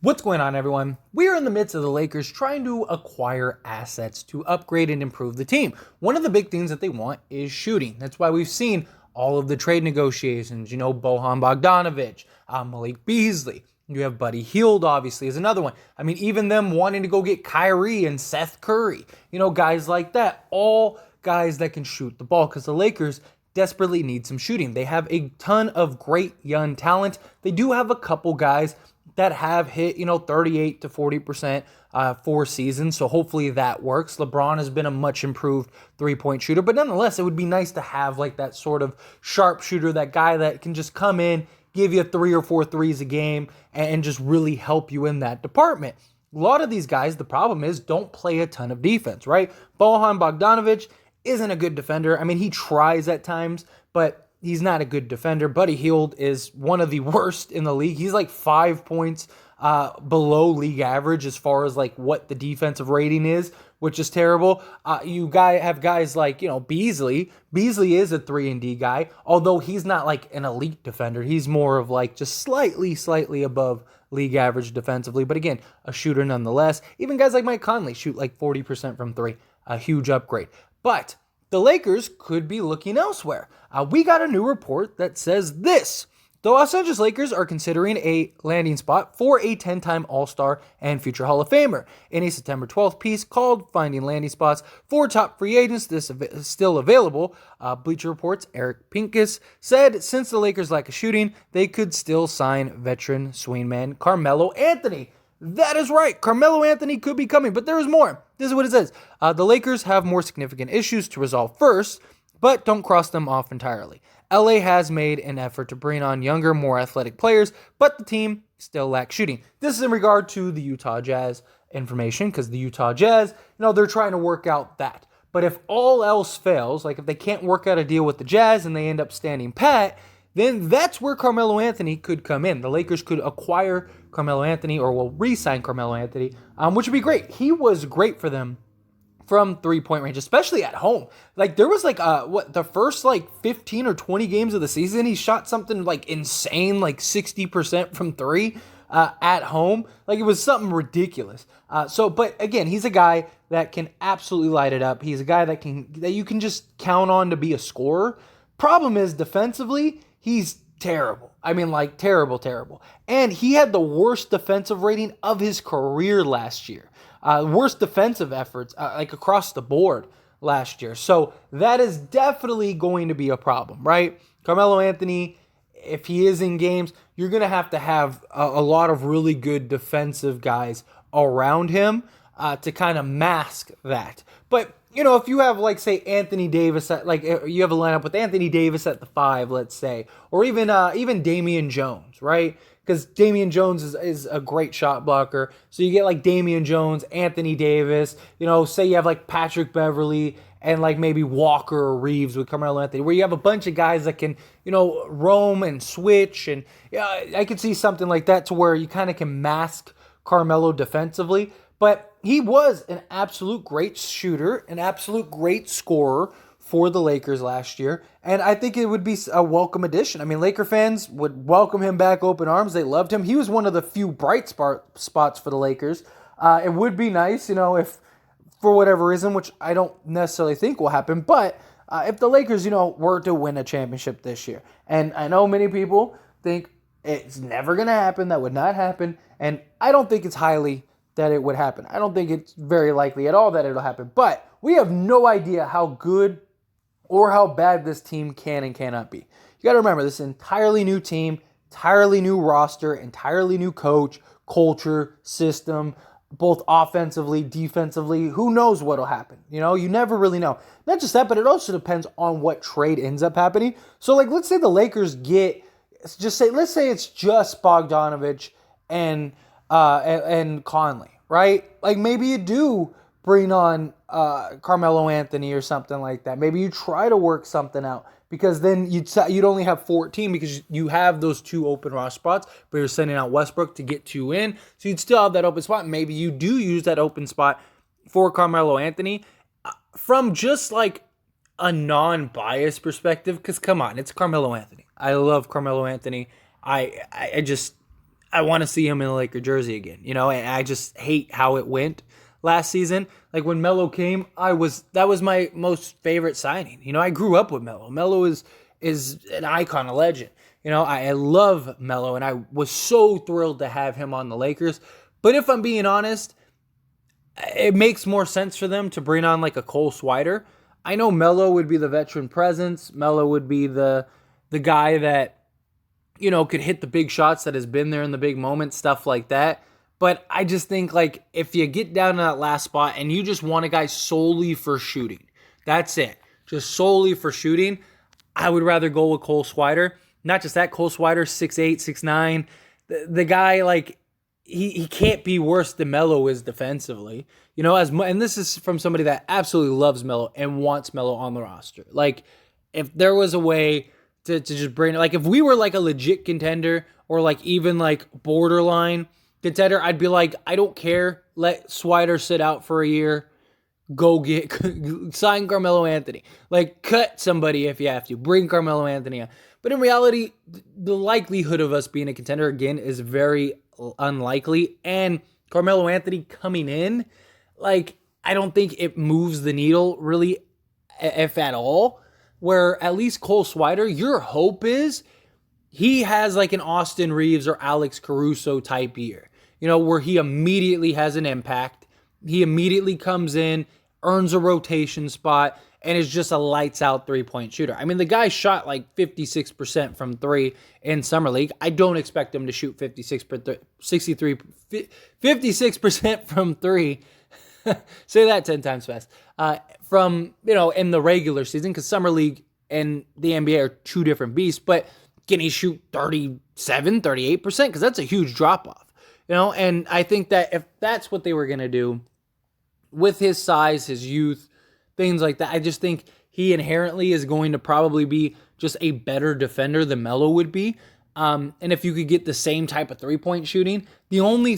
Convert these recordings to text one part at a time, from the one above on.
What's going on, everyone? We are in the midst of the Lakers trying to acquire assets to upgrade and improve the team. One of the big things that they want is shooting. That's why we've seen all of the trade negotiations. Bojan Bogdanovic, Malik Beasley. You have Buddy Hield, obviously, is another one. I mean, even them wanting to go get Kyrie and Seth Curry. Guys like that. All guys that can shoot the ball, because the Lakers desperately need some shooting. They have a ton of great young talent. They do have a couple guys that have hit, 38 to 40% for seasons. So hopefully that works. LeBron has been a much improved three-point shooter, but nonetheless, it would be nice to have like that sort of sharpshooter, that guy that can just come in, give you 3 or 4 threes a game, and just really help you in that department. A lot of these guys, the problem is, don't play a ton of defense, right? Bojan Bogdanovic isn't a good defender. I mean, he tries at times, but he's not a good defender. Buddy Hield is one of the worst in the league. He's like 5 points below league average as far as like what the defensive rating is, which is terrible. You have guys like, Beasley. Beasley is a 3-and-D guy, although he's not like an elite defender. He's more of like just slightly above league average defensively. But again, a shooter nonetheless. Even guys like Mike Conley shoot like 40% from three. A huge upgrade. But the Lakers could be looking elsewhere. We got a new report that says this. The Los Angeles Lakers are considering a landing spot for a 10-time All-Star and future Hall of Famer. In a September 12th piece called Finding Landing Spots for Top Free Agents, this is still available. Bleacher Report's Eric Pincus said since the Lakers lack a shooting, they could still sign veteran swingman Carmelo Anthony. That is right. Carmelo Anthony could be coming, but there is more. This is what it says. The Lakers have more significant issues to resolve first, but don't cross them off entirely. LA has made an effort to bring on younger, more athletic players, but the team still lacks shooting. This is in regard to the Utah Jazz information, because the Utah Jazz, they're trying to work out that. But if all else fails, like if they can't work out a deal with the Jazz and they end up standing pat, then that's where Carmelo Anthony could come in. The Lakers could acquire Carmelo Anthony, or will re-sign Carmelo Anthony, which would be great. He was great for them from three-point range, especially at home. Like there was like the first like 15 or 20 games of the season, he shot something like insane, like 60% from three at home. Like it was something ridiculous. But again, he's a guy that can absolutely light it up. He's a guy that you can just count on to be a scorer. Problem is defensively, he's terrible. I mean, like terrible. And he had the worst defensive rating of his career last year. Worst defensive efforts like across the board last year. So that is definitely going to be a problem, right? Carmelo Anthony, if he is in games, you're going to have a lot of really good defensive guys around him to kind of mask that. But if you have, like, say, Anthony Davis, you have a lineup with Anthony Davis at the 5, let's say, or even Damian Jones, right? Because Damian Jones is a great shot blocker. So you get, like, Damian Jones, Anthony Davis, say you have, like, Patrick Beverley and, like, maybe Walker or Reeves with Carmelo Anthony, where you have a bunch of guys that can, roam and switch. And I could see something like that to where you kind of can mask Carmelo defensively. But he was an absolute great shooter, an absolute great scorer for the Lakers last year. And I think it would be a welcome addition. I mean, Laker fans would welcome him back open arms. They loved him. He was one of the few bright spots for the Lakers. It would be nice, if for whatever reason, which I don't necessarily think will happen, but if the Lakers, were to win a championship this year. And I know many people think it's never going to happen. That would not happen. And I don't think it's highly that it would happen. I don't think it's very likely at all that it'll happen. But we have no idea how good or how bad this team can and cannot be. You got to remember, this is an entirely new team, entirely new roster, entirely new coach, culture, system, both offensively, defensively. Who knows what'll happen? You never really know. Not just that, but it also depends on what trade ends up happening. So, like, let's say the Lakers let's say it's just Bogdanovic and Conley, right? Like maybe you do bring on Carmelo Anthony or something like that. Maybe you try to work something out, because then you'd only have 14 because you have those 2 open roster spots, but you're sending out Westbrook to get 2 in. So you'd still have that open spot. Maybe you do use that open spot for Carmelo Anthony from just like a non-biased perspective, because come on, it's Carmelo Anthony. I love Carmelo Anthony. I I want to see him in a Laker jersey again, and I just hate how it went last season. Like when Melo came, that was my most favorite signing. I grew up with Melo. Melo is an icon, a legend. I love Melo, and I was so thrilled to have him on the Lakers. But if I'm being honest, it makes more sense for them to bring on like a Cole Swider. I know Melo would be the veteran presence. Melo would be the guy that, could hit the big shots, that has been there in the big moments, stuff like that. But I just think, like, if you get down to that last spot and you just want a guy solely for shooting, that's it, just solely for shooting, I would rather go with Cole Swider. Not just that, Cole Swider, 6'8", 6'9". The guy, like, he can't be worse than Melo is defensively. And this is from somebody that absolutely loves Melo and wants Melo on the roster. Like, if there was a way to just bring, like, if we were like a legit contender or like even like borderline contender, I'd be like, I don't care. Let Swider sit out for a year. Go sign Carmelo Anthony. Like, cut somebody if you have to. Bring Carmelo Anthony on. But in reality, the likelihood of us being a contender again is very unlikely. And Carmelo Anthony coming in, like, I don't think it moves the needle really, if at all. Where at least Cole Swider, your hope is he has like an Austin Reeves or Alex Caruso type year, where he immediately has an impact. He immediately comes in, earns a rotation spot, and is just a lights out 3-point shooter. I mean, the guy shot like 56% from three in Summer League. I don't expect him to shoot 56% from three. Say that 10 times fast. From, in the regular season, because Summer League and the NBA are two different beasts, but can he shoot 37, 38%? Because that's a huge drop off, and I think that if that's what they were going to do with his size, his youth, things like that, I just think he inherently is going to probably be just a better defender than Melo would be. And if you could get the same type of 3-point shooting, the only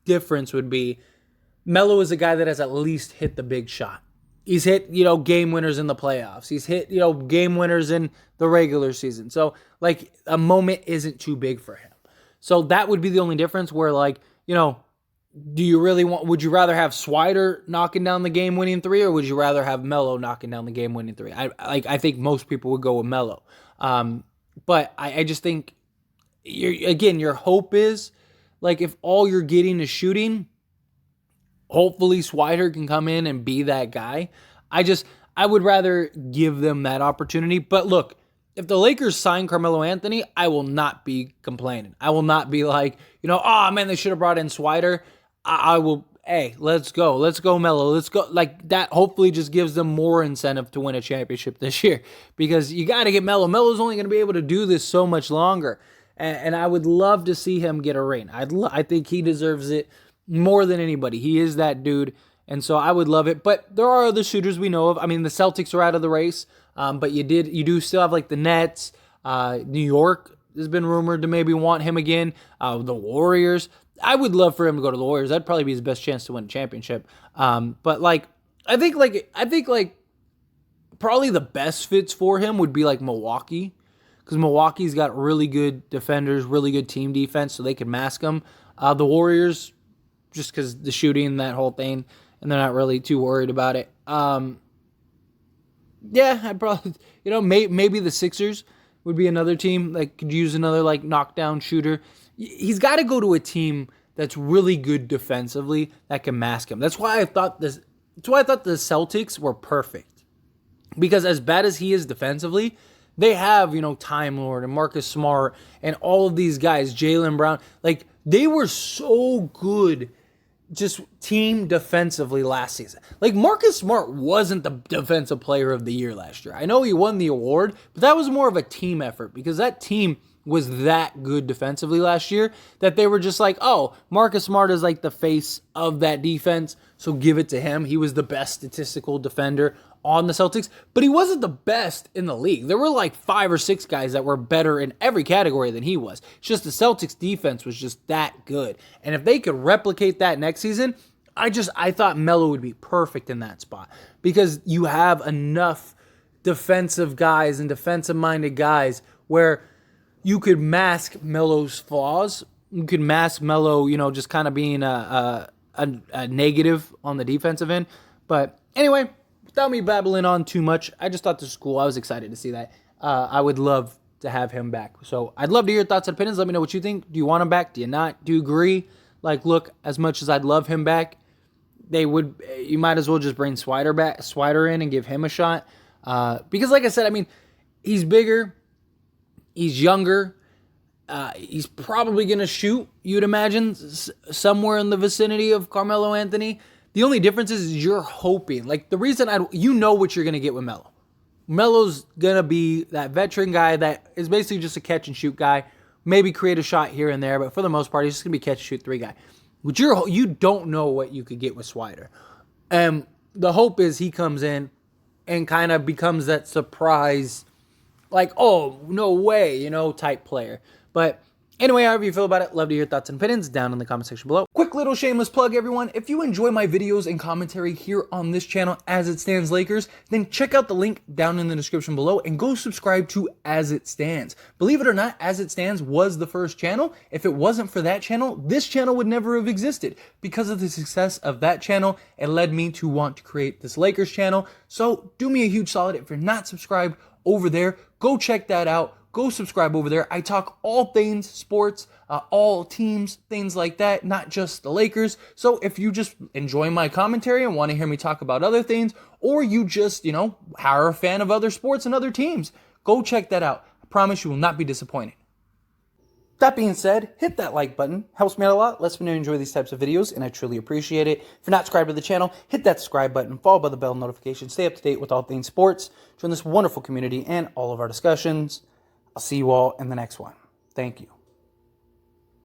difference would be Melo is a guy that has at least hit the big shot. He's hit, game winners in the playoffs. He's hit, game winners in the regular season. So, like, a moment isn't too big for him. So that would be the only difference where, like, would you rather have Swider knocking down the game-winning three, or would you rather have Melo knocking down the game-winning three? I think most people would go with Melo. But I just think, your hope is, like, if all you're getting is shooting, hopefully Swider can come in and be that guy. I would rather give them that opportunity. But look, if the Lakers sign Carmelo Anthony, I will not be complaining. I will not be like, oh man, they should have brought in Swider. I will, hey, let's go. Let's go, Melo. Let's go. Like, that hopefully just gives them more incentive to win a championship this year, because you got to get Melo. Melo's only going to be able to do this so much longer. And I would love to see him get a ring. I think he deserves it more than anybody. He is that dude. And so I would love it. But there are other shooters we know of. I mean, the Celtics are out of the race. But you do still have like the Nets. New York has been rumored to maybe want him again. The Warriors. I would love for him to go to the Warriors. That'd probably be his best chance to win a championship. But I think probably the best fits for him would be like Milwaukee, because Milwaukee's got really good defenders, really good team defense, so they can mask him. The Warriors, just because the shooting, that whole thing, and they're not really too worried about it. Yeah, I'd probably, maybe the Sixers would be another team that could use another like knockdown shooter. He's got to go to a team that's really good defensively that can mask him. That's why I thought the Celtics were perfect, because as bad as he is defensively, they have, Time Lord and Marcus Smart and all of these guys, Jaylen Brown. Like, they were so good just team defensively last season. Like, Marcus Smart wasn't the defensive player of the year last year. I know he won the award, but that was more of a team effort, because that team was that good defensively last year that they were just like, oh, Marcus Smart is like the face of that defense, so give it to him. He was the best statistical defender on the Celtics, but he wasn't the best in the league. There were like 5 or 6 guys that were better in every category than he was. It's just the Celtics defense was just that good. And if they could replicate that next season, I thought Melo would be perfect in that spot, because you have enough defensive guys and defensive-minded guys where you could mask Melo's flaws you could mask Melo, just kind of being a negative on the defensive end. But anyway, without me babbling on too much, I just thought this was cool. I was excited to see that. I would love to have him back. So I'd love to hear your thoughts and opinions. Let me know what you think. Do you want him back? Do you not? Do you agree? Like, look, as much as I'd love him back, you might as well just bring Swider in and give him a shot. Because like I said, I mean, he's bigger, he's younger, he's probably going to shoot, you'd imagine, somewhere in the vicinity of Carmelo Anthony. The only difference is you're hoping. Like, the reason you know what you're going to get with Melo. Melo's going to be that veteran guy that is basically just a catch-and-shoot guy. Maybe create a shot here and there, but for the most part, he's just going to be catch-and-shoot 3 guy. But you don't know what you could get with Swider. The hope is he comes in and kind of becomes that surprise, like, oh, no way, type player. But anyway, however you feel about it, love to hear your thoughts and opinions down in the comment section below. Quick little shameless plug, everyone. If you enjoy my videos and commentary here on this channel, As It Stands Lakers, then check out the link down in the description below and go subscribe to As It Stands. Believe it or not, As It Stands was the first channel. If it wasn't for that channel, this channel would never have existed. Because of the success of that channel, it led me to want to create this Lakers channel. So do me a huge solid. If you're not subscribed over there, go check that out. Go subscribe over there. I talk all things sports, all teams, things like that, not just the Lakers. So if you just enjoy my commentary and want to hear me talk about other things, or you just, are a fan of other sports and other teams, go check that out. I promise you will not be disappointed. That being said, hit that like button. Helps me out a lot. Lets me know you enjoy these types of videos, and I truly appreciate it. If you're not subscribed to the channel, hit that subscribe button, followed by the bell notification. Stay up to date with all things sports. Join this wonderful community and all of our discussions. I'll see you all in the next one. Thank you.